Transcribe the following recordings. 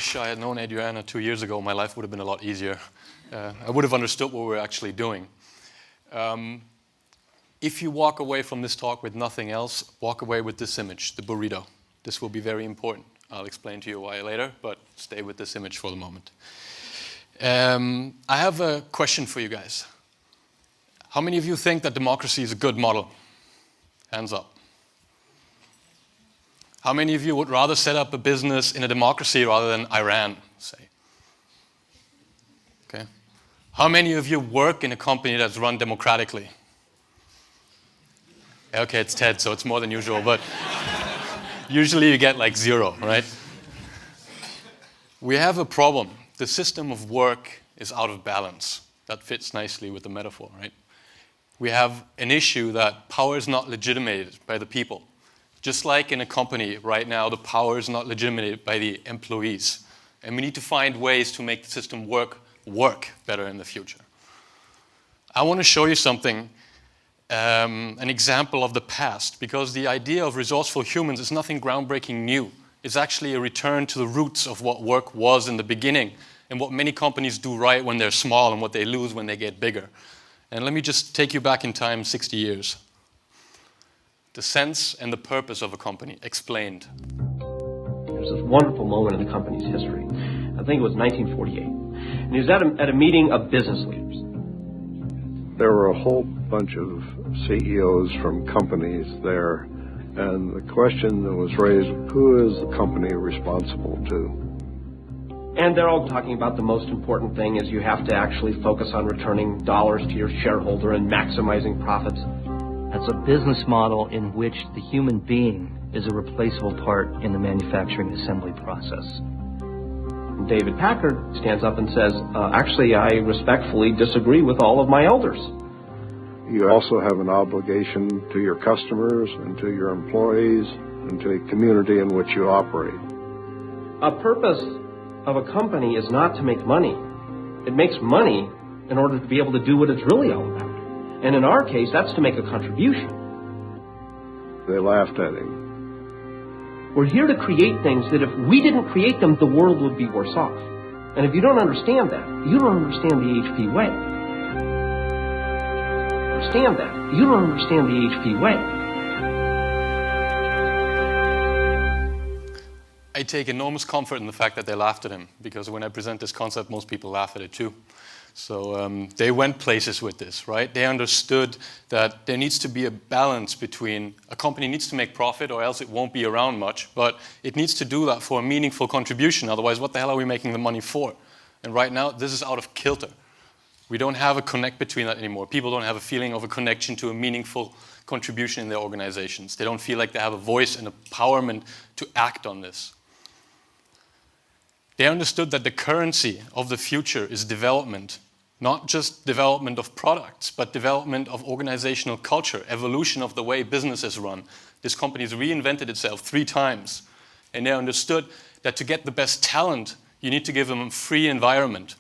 wish I had known Adriana 2 years ago. My life would have been a lot easier. I would have understood what we were actually doing. If you walk away from this talk with nothing else, walk away with this image, the burrito. This will be very important. I'll explain to you why later, but stay with this image for the moment. I have a question for you guys. How many of you think that democracy is a good model? Hands up. How many of you would rather set up a business in a democracy rather than Iran, say? Okay. How many of you work in a company that's run democratically? Okay, it's TED, so it's more than usual, but usually you get like 0, right? We have a problem. The system of work is out of balance. That fits nicely with the metaphor, right? We have an issue that power is not legitimated by the people. Just like in a company right now, the power is not legitimated by the employees. And we need to find ways to make the system work better in the future. I want to show you something, an example of the past, because the idea of resourceful humans is nothing groundbreaking new. It's actually a return to the roots of what work was in the beginning and what many companies do right when they're small and what they lose when they get bigger. And let me just take you back in time 60 years. The sense and the purpose of a company explained. There's this wonderful moment in the company's history. I think it was 1948. And he was at a meeting of business leaders. There were a whole bunch of CEOs from companies there, and the question that was raised, who is the company responsible to? And they're all talking about the most important thing is you have to actually focus on returning dollars to your shareholder and maximizing profits. That's a business model in which the human being is a replaceable part in the manufacturing assembly process. David Packard stands up and says, actually, I respectfully disagree with all of my elders. You also have an obligation to your customers and to your employees and to the community in which you operate. A purpose of a company is not to make money. It makes money in order to be able to do what it's really all about. And in our case, that's to make a contribution. They laughed at him. We're here to create things that if we didn't create them, the world would be worse off. And if you don't understand that, you don't understand the HP way. Understand that. You don't understand the HP way. I take enormous comfort in the fact that they laughed at him, because when I present this concept, most people laugh at it too. So they went places with this, right? They understood that there needs to be a balance between a company needs to make profit or else it won't be around much, but it needs to do that for a meaningful contribution. Otherwise, what the hell are we making the money for? And right now, this is out of kilter. We don't have a connect between that anymore. People don't have a feeling of a connection to a meaningful contribution in their organizations. They don't feel like they have a voice and empowerment to act on this. They understood that the currency of the future is development, not just development of products, but development of organizational culture, evolution of the way business is run. This company's reinvented itself 3 times, and they understood that to get the best talent, you need to give them a free environment.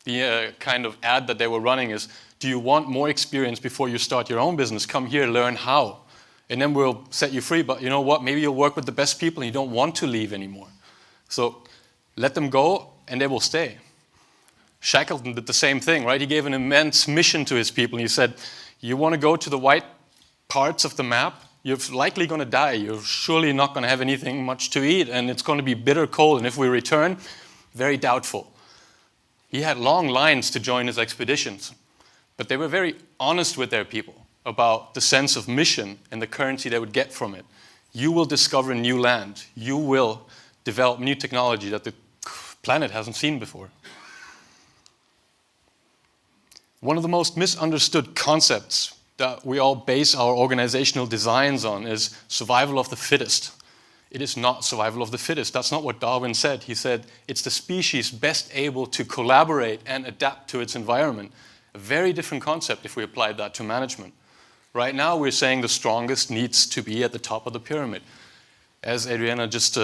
The kind of ad that they were running is, do you want more experience before you start your own business? Come here, learn how. And then we'll set you free, but you know what? Maybe you'll work with the best people and you don't want to leave anymore. So let them go, and they will stay. Shackleton did the same thing, right? He gave an immense mission to his people. He said, you want to go to the white parts of the map? You're likely going to die. You're surely not going to have anything much to eat, and it's going to be bitter cold. And if we return, very doubtful. He had long lines to join his expeditions, but they were very honest with their people about the sense of mission and the currency they would get from it. You will discover new land. You will develop new technology that the planet hasn't seen before. One of the most misunderstood concepts that we all base our organizational designs on is survival of the fittest. It is not survival of the fittest. That's not what Darwin said. He said it's the species best able to collaborate and adapt to its environment. A very different concept if we applied that to management. Right now we're saying the strongest needs to be at the top of the pyramid. As Adriana just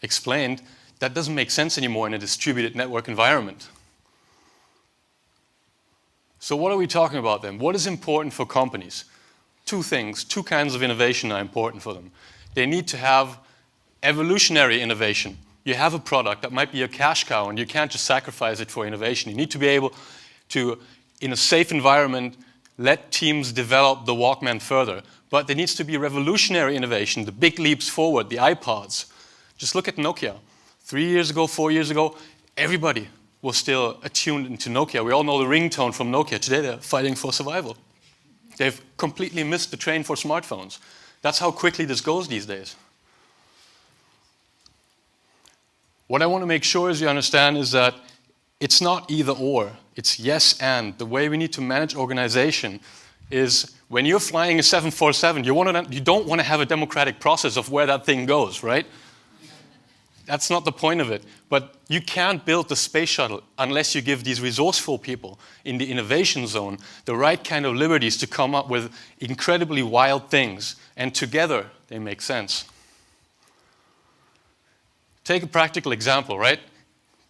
explained, that doesn't make sense anymore in a distributed network environment. So what are we talking about then? What is important for companies? 2 things, 2 kinds of innovation are important for them. They need to have evolutionary innovation. you have a product that might be a cash cow and you can't just sacrifice it for innovation. You need to be able to, in a safe environment, let teams develop the Walkman further. But there needs to be revolutionary innovation, the big leaps forward, the iPods. Just look at Nokia. 3 years ago, 4 years ago, everybody was still attuned into Nokia. We all know the ringtone from Nokia. Today they're fighting for survival. They've completely missed the train for smartphones. That's how quickly this goes these days. What I want to make sure is you understand is that it's not either or, it's yes and. The way we need to manage organization is when you're flying a 747, you don't want to have a democratic process of where that thing goes, right? That's not the point of it. But you can't build the space shuttle unless you give these resourceful people in the innovation zone the right kind of liberties to come up with incredibly wild things. And together, they make sense. Take a practical example, right?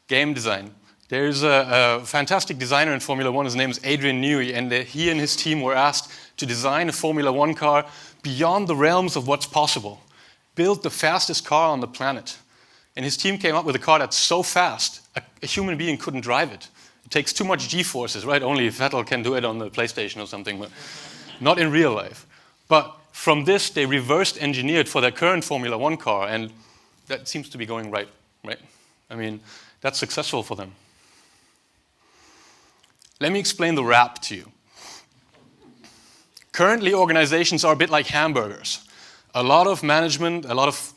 Game design. There's a fantastic designer in Formula One. His name is Adrian Newey, and he and his team were asked to design a Formula One car beyond the realms of what's possible. Build the fastest car on the planet. And his team came up with a car that's so fast, a human being couldn't drive it. It takes too much G-forces, right? Only Vettel can do it on the PlayStation or something, but not in real life. But from this, they reversed engineered for their current Formula One car, and that seems to be going right? I mean, that's successful for them. Let me explain the wrap to you. Currently, organizations are a bit like hamburgers. A lot of management, a lot of,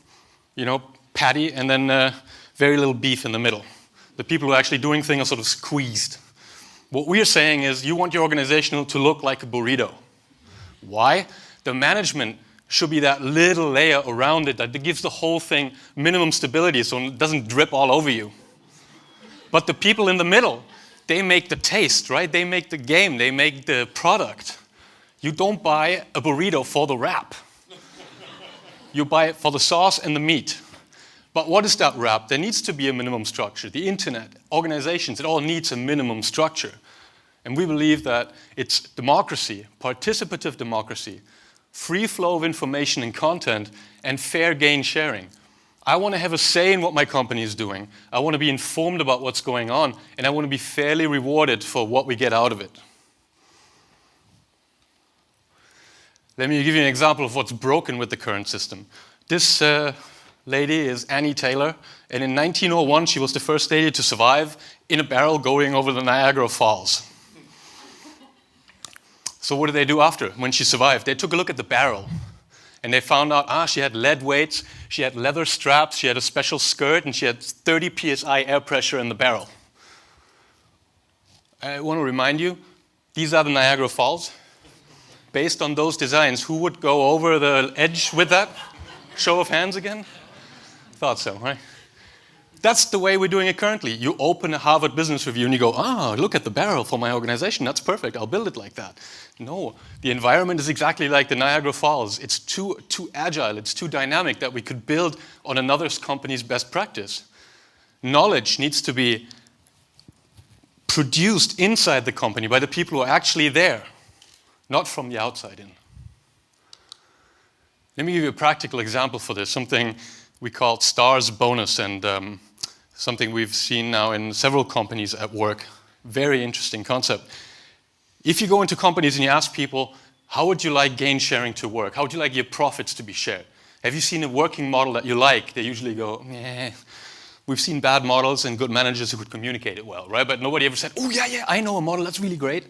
patty, and then very little beef in the middle. The people who are actually doing things are sort of squeezed. What we're saying is you want your organization to look like a burrito. Why? The management should be that little layer around it that gives the whole thing minimum stability so it doesn't drip all over you. But the people in the middle, they make the taste, right? They make the game, they make the product. You don't buy a burrito for the wrap. You buy it for the sauce and the meat. But what is that wrap? There needs to be a minimum structure. The internet, organizations, it all needs a minimum structure. And we believe that it's democracy, participative democracy, free flow of information and content, and fair gain sharing. I want to have a say in what my company is doing. I want to be informed about what's going on, and I want to be fairly rewarded for what we get out of it. Let me give you an example of what's broken with the current system. This lady is Annie Taylor, and in 1901 she was the first lady to survive in a barrel going over the Niagara Falls. So what did they do after, when she survived? They took a look at the barrel, and they found out, she had lead weights, she had leather straps, she had a special skirt, and she had 30 psi air pressure in the barrel. I want to remind you, these are the Niagara Falls. Based on those designs, who would go over the edge with that? Show of hands again? Thought so, right? That's the way we're doing it currently. You open a Harvard Business Review and you go, look at the barrel for my organization. That's perfect. I'll build it like that. No, the environment is exactly like the Niagara Falls. It's too agile. It's too dynamic that we could build on another company's best practice. Knowledge needs to be produced inside the company by the people who are actually there, not from the outside in. Let me give you a practical example for this, something we call STARS bonus, and something we've seen now in several companies at work. Very interesting concept. If you go into companies and you ask people, how would you like gain sharing to work? How would you like your profits to be shared? Have you seen a working model that you like? They usually go, meh. We've seen bad models and good managers who could communicate it well, right? But nobody ever said, oh yeah, I know a model, that's really great.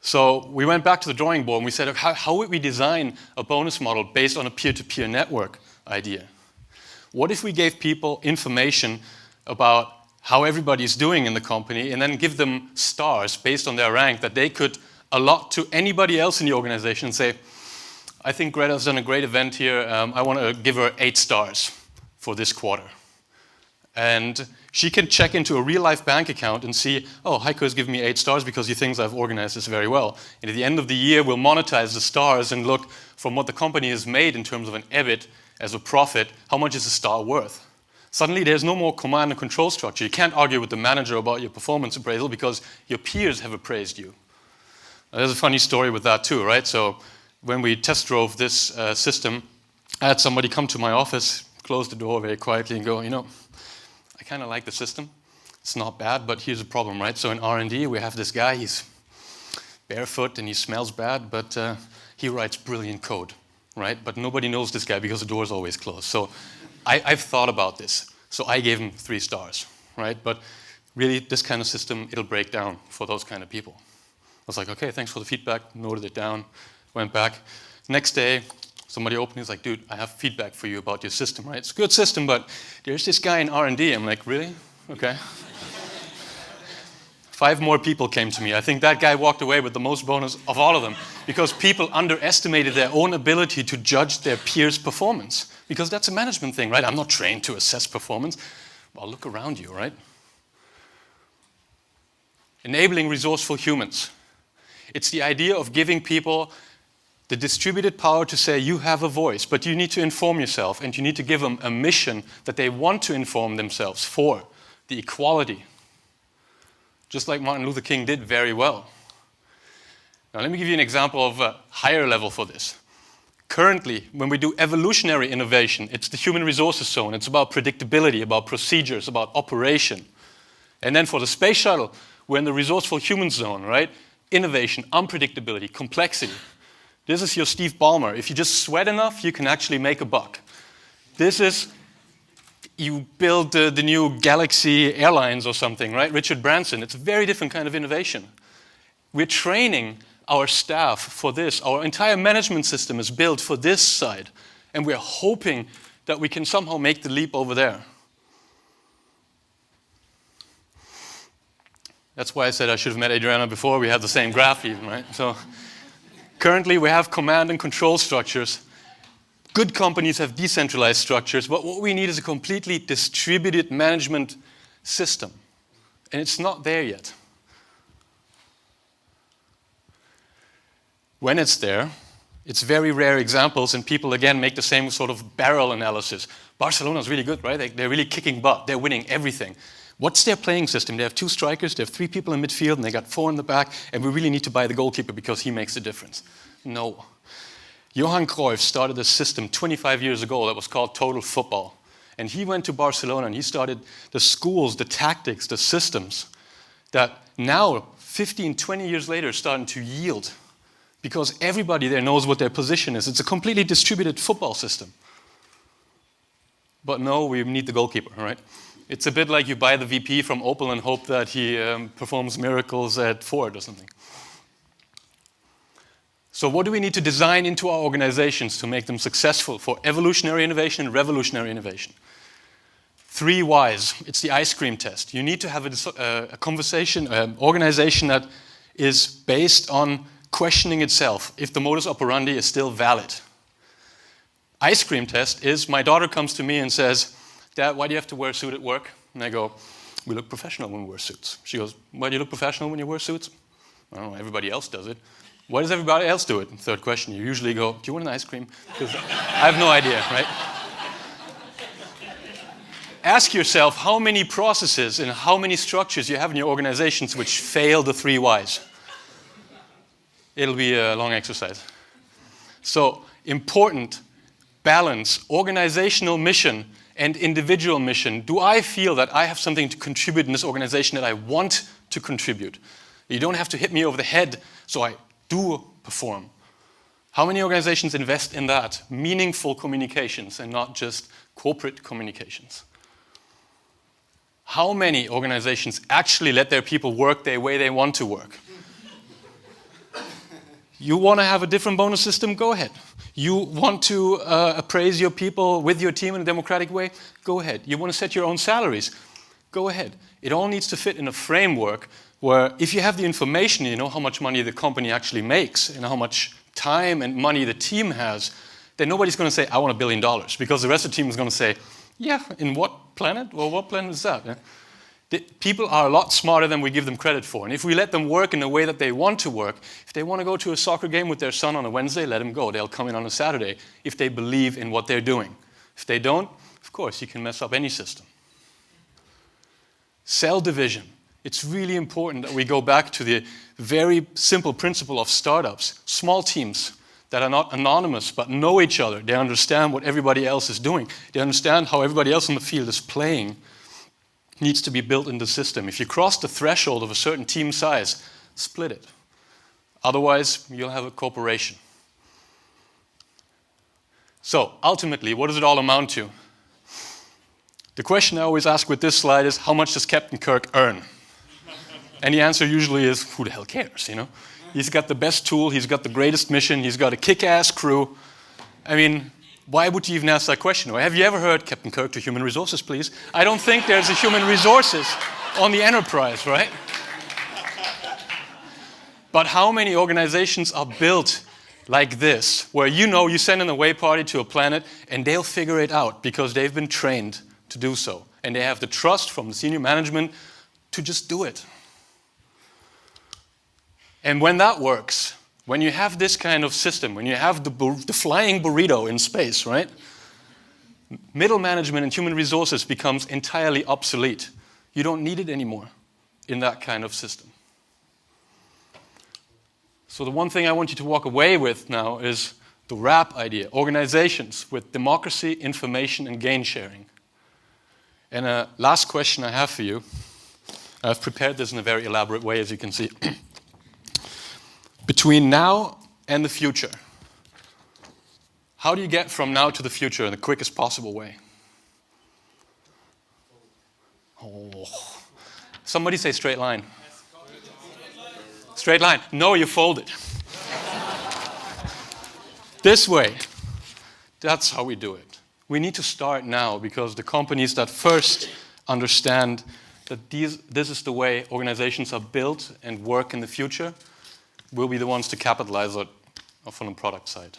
So we went back to the drawing board and we said, how would we design a bonus model based on a peer-to-peer network idea? What if we gave people information about how everybody's doing in the company and then give them stars based on their rank that they could allot to anybody else in the organization and say, I think Greta's done a great event here. I want to give her 8 stars for this quarter. And she can check into a real-life bank account and see, Heiko has given me 8 stars because he thinks I've organized this very well. And at the end of the year, we'll monetize the stars and look from what the company has made in terms of an EBIT as a profit, how much is a star worth? Suddenly, there's no more command and control structure. You can't argue with the manager about your performance appraisal because your peers have appraised you. There's a funny story with that too, right? So when we test drove this system, I had somebody come to my office, close the door very quietly and go, I kind of like the system. It's not bad, but here's a problem, right? So in R&D, we have this guy, he's barefoot and he smells bad, but he writes brilliant code, right? But nobody knows this guy because the door's always closed. So I've thought about this. So I gave him 3 stars, right? But really, this kind of system, it'll break down for those kind of people. I was like, okay, thanks for the feedback, noted it down, went back. Next day, somebody opened, he's like, dude, I have feedback for you about your system, right? It's a good system, but there's this guy in R&D. I'm like, really? Okay. 5 more people came to me. I think that guy walked away with the most bonus of all of them because people underestimated their own ability to judge their peers' performance. Because that's a management thing, right? I'm not trained to assess performance. Well, look around you, right? Enabling resourceful humans. It's the idea of giving people the distributed power to say you have a voice, but you need to inform yourself and you need to give them a mission that they want to inform themselves for, the equality. Just like Martin Luther King did very well. Now let me give you an example of a higher level for this. Currently, when we do evolutionary innovation, it's the human resources zone. It's about predictability, about procedures, about operation. And then for the space shuttle, we're in the resourceful humans zone, right? Innovation, unpredictability, complexity. This is your Steve Ballmer. If you just sweat enough, you can actually make a buck. This is, you build the new Galaxy Airlines or something, right? Richard Branson. It's a very different kind of innovation. We're training our staff for this. Our entire management system is built for this side. And we're hoping that we can somehow make the leap over there. That's why I said I should have met Adriana before. We had the same graph even, right? So currently we have command and control structures. Good companies have decentralized structures, but what we need is a completely distributed management system. And it's not there yet. When it's there, it's very rare examples, and people again make the same sort of barrel analysis. Barcelona's really good, right? They're really kicking butt. They're winning everything. What's their playing system? They have 2 strikers, they have 3 people in midfield, and they got 4 in the back, and we really need to buy the goalkeeper because he makes the difference. No. Johan Cruyff started a system 25 years ago that was called Total Football. And he went to Barcelona and he started the schools, the tactics, the systems that now, 15, 20 years later, are starting to yield. Because everybody there knows what their position is. It's a completely distributed football system. But no, we need the goalkeeper, right? It's a bit like you buy the VP from Opel and hope that he performs miracles at Ford or something. So what do we need to design into our organizations to make them successful for evolutionary innovation and revolutionary innovation? 3 whys. It's the ice cream test. You need to have a conversation, an organization that is based on questioning itself if the modus operandi is still valid. Ice cream test is my daughter comes to me and says, Dad, why do you have to wear a suit at work? And I go, we look professional when we wear suits. She goes, why do you look professional when you wear suits? I don't know, everybody else does it. Why does everybody else do it? And 3rd question, you usually go, do you want an ice cream? Because I have no idea, right? Ask yourself how many processes and how many structures you have in your organizations which fail the 3 whys. It'll be a long exercise. So, important, balance, organizational mission and individual mission. Do I feel that I have something to contribute in this organization that I want to contribute? You don't have to hit me over the head so I do perform. How many organizations invest in that? Meaningful communications and not just corporate communications. How many organizations actually let their people work the way they want to work? You want to have a different bonus system? Go ahead. You want to appraise your people with your team in a democratic way? Go ahead. You want to set your own salaries? Go ahead. It all needs to fit in a framework where if you have the information, you know how much money the company actually makes and how much time and money the team has, then nobody's going to say, I want $1 billion, because the rest of the team is going to say, yeah, in what planet? Well, what planet is that? Yeah? People are a lot smarter than we give them credit for. And if we let them work in the way that they want to work, if they want to go to a soccer game with their son on a Wednesday, let them go. They'll come in on a Saturday if they believe in what they're doing. If they don't, of course, you can mess up any system. Cell division. It's really important that we go back to the very simple principle of startups. Small teams that are not anonymous but know each other. They understand what everybody else is doing. They understand how everybody else in the field is playing. needs to be built in the system. If you cross the threshold of a certain team size, split it. Otherwise, you'll have a corporation. So, ultimately, what does it all amount to? The question I always ask with this slide is, how much does Captain Kirk earn? And the answer usually is, who the hell cares, you know? He's got the best tool, he's got the greatest mission, he's got a kick-ass crew. I mean, why would you even ask that question? Or have you ever heard, Captain Kirk to human resources, please? I don't think there's a human resources on the Enterprise, right? But how many organizations are built like this, where you send an away party to a planet and they'll figure it out because they've been trained to do so. And they have the trust from the senior management to just do it. And when that works, when you have this kind of system, when you have the flying burrito in space, right? Middle management and human resources becomes entirely obsolete. You don't need it anymore in that kind of system. So the one thing I want you to walk away with now is the WRAP idea, organizations with democracy, information, and gain sharing. And a last question I have for you. I've prepared this in a very elaborate way, as you can see. Between now and the future, how do you get from now to the future in the quickest possible way? Oh. Somebody say straight line. Straight line. No, you fold it. This way. That's how we do it. We need to start now because the companies that first understand that this is the way organizations are built and work in the future will be the ones to capitalize on the product side.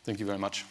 Thank you very much.